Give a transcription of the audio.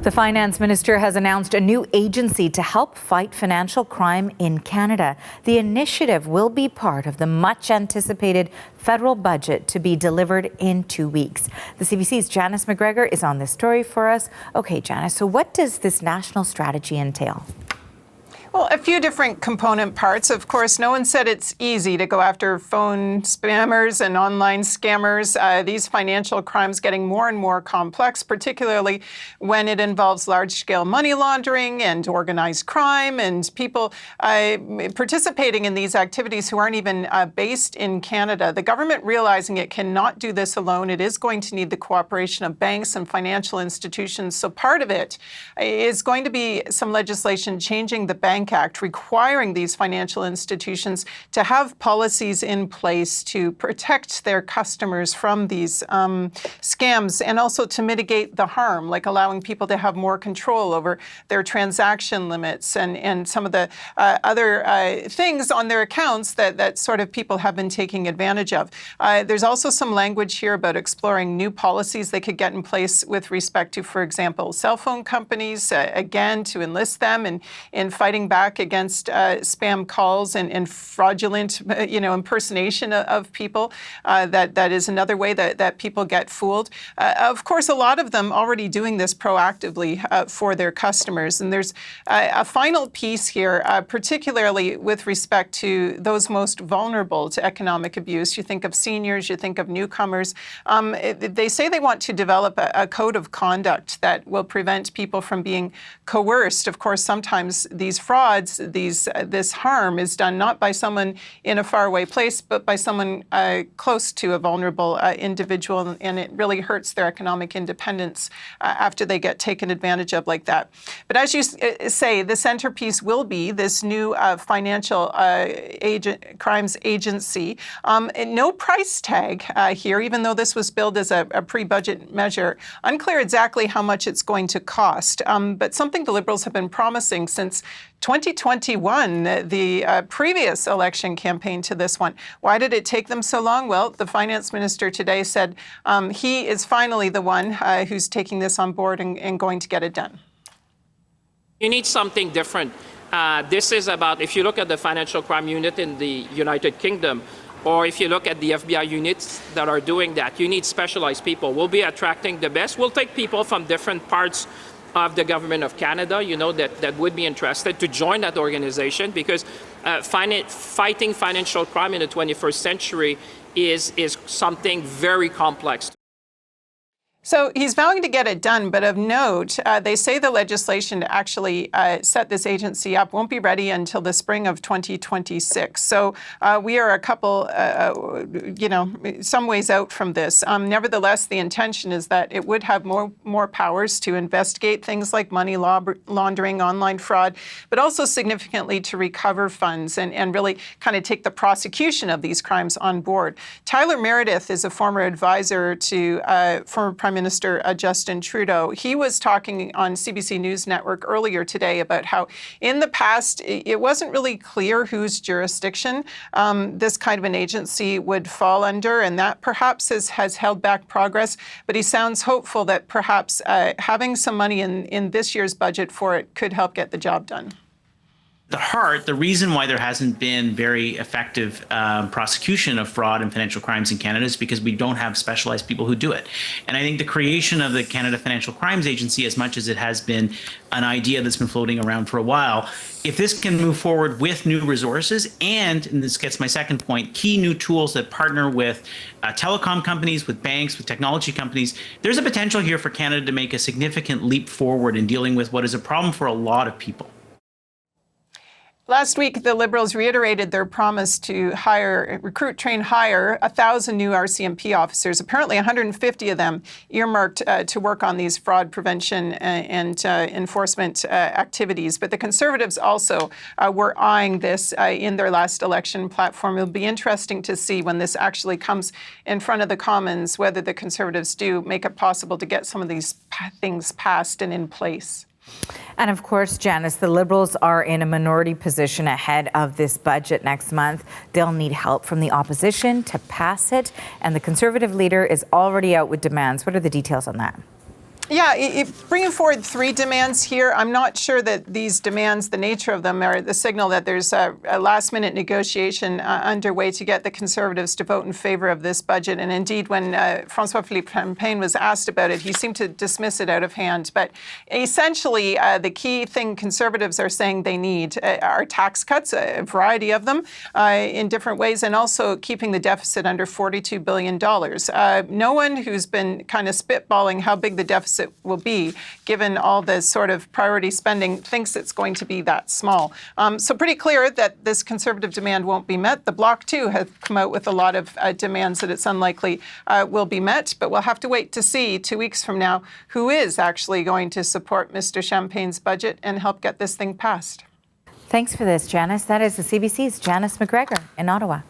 The finance minister has announced a new agency to help fight financial crime in Canada. The initiative will be part of the much anticipated federal budget to be delivered in 2 weeks. The CBC's Janice McGregor is on this story for us. Okay, Janice, so what does this national strategy entail? Well, a few different component parts. Of course, no one said it's easy to go after phone spammers and online scammers. These financial crimes getting more and more complex, particularly when it involves large-scale money laundering and organized crime and people participating in these activities who aren't even based in Canada. The government realizing it cannot do this alone. It is going to need the cooperation of banks and financial institutions. So part of it is going to be some legislation changing the Bank Act, requiring these financial institutions to have policies in place to protect their customers from these scams, and also to mitigate the harm, like allowing people to have more control over their transaction limits and some of the other things on their accounts that sort of people have been taking advantage of. There's also some language here about exploring new policies they could get in place with respect to, for example, cell phone companies, again, to enlist them in fighting back against spam calls and fraudulent, impersonation of people. That is another way that people get fooled. Of course, a lot of them already doing this proactively for their customers. And there's a final piece here, particularly with respect to those most vulnerable to economic abuse. You think of seniors, you think of newcomers. They say they want to develop a code of conduct that will prevent people from being coerced. Of course, sometimes these frauds, this harm is done not by someone in a faraway place, but by someone close to a vulnerable individual, and it really hurts their economic independence after they get taken advantage of like that. But as you say, the centerpiece will be this new financial crimes agency. No price tag here, even though this was billed as a pre-budget measure. Unclear exactly how much it's going to cost, but something the Liberals have been promising since 2021, the previous election campaign to this one. Why did it take them so long? Well, the finance minister today said he is finally the one who's taking this on board and going to get it done. You need something different. This is about, if you look at the financial crime unit in the United Kingdom, or if you look at the FBI units that are doing that, you need specialized people. We'll be attracting the best. We'll take people from different parts of the government of Canada, that would be interested to join that organization, because fighting financial crime in the 21st century is something very complex. So he's vowing to get it done, but of note, they say the legislation to actually set this agency up won't be ready until the spring of 2026. So we are a couple, some ways out from this. Nevertheless, the intention is that it would have more powers to investigate things like money laundering, online fraud, but also significantly to recover funds and really kind of take the prosecution of these crimes on board. Tyler Meredith is a former advisor to former Prime Minister Justin Trudeau. He was talking on CBC News Network earlier today about how in the past it wasn't really clear whose jurisdiction this kind of an agency would fall under, and that perhaps has held back progress. But he sounds hopeful that perhaps having some money in this year's budget for it could help get the job done. The reason why there hasn't been very effective prosecution of fraud and financial crimes in Canada is because we don't have specialized people who do it. And I think the creation of the Canada Financial Crimes Agency, as much as it has been an idea that's been floating around for a while, if this can move forward with new resources and this gets my second point, key new tools that partner with telecom companies, with banks, with technology companies, there's a potential here for Canada to make a significant leap forward in dealing with what is a problem for a lot of people. Last week, the Liberals reiterated their promise to recruit, train, hire 1,000 new RCMP officers, apparently 150 of them earmarked to work on these fraud prevention and enforcement activities. But the Conservatives also were eyeing this in their last election platform. It'll be interesting to see when this actually comes in front of the Commons, whether the Conservatives do make it possible to get some of these things passed and in place. And of course, Janice, the Liberals are in a minority position ahead of this budget next month. They'll need help from the opposition to pass it. And the Conservative leader is already out with demands. What are the details on that? Yeah, bringing forward three demands here. I'm not sure that these demands, the nature of them, are the signal that there's a last-minute negotiation underway to get the Conservatives to vote in favor of this budget. And indeed, when François-Philippe Champagne was asked about it, he seemed to dismiss it out of hand. But essentially, the key thing Conservatives are saying they need are tax cuts, a variety of them, in different ways, and also keeping the deficit under $42 billion. No one who's been kind of spitballing how big the deficit will be, given all the sort of priority spending, thinks it's going to be that small. So pretty clear that this Conservative demand won't be met. The Bloc, too, has come out with a lot of demands that it's unlikely will be met. But we'll have to wait to see 2 weeks from now who is actually going to support Mr. Champagne's budget and help get this thing passed. Thanks for this, Janice. That is the CBC's Janice McGregor in Ottawa.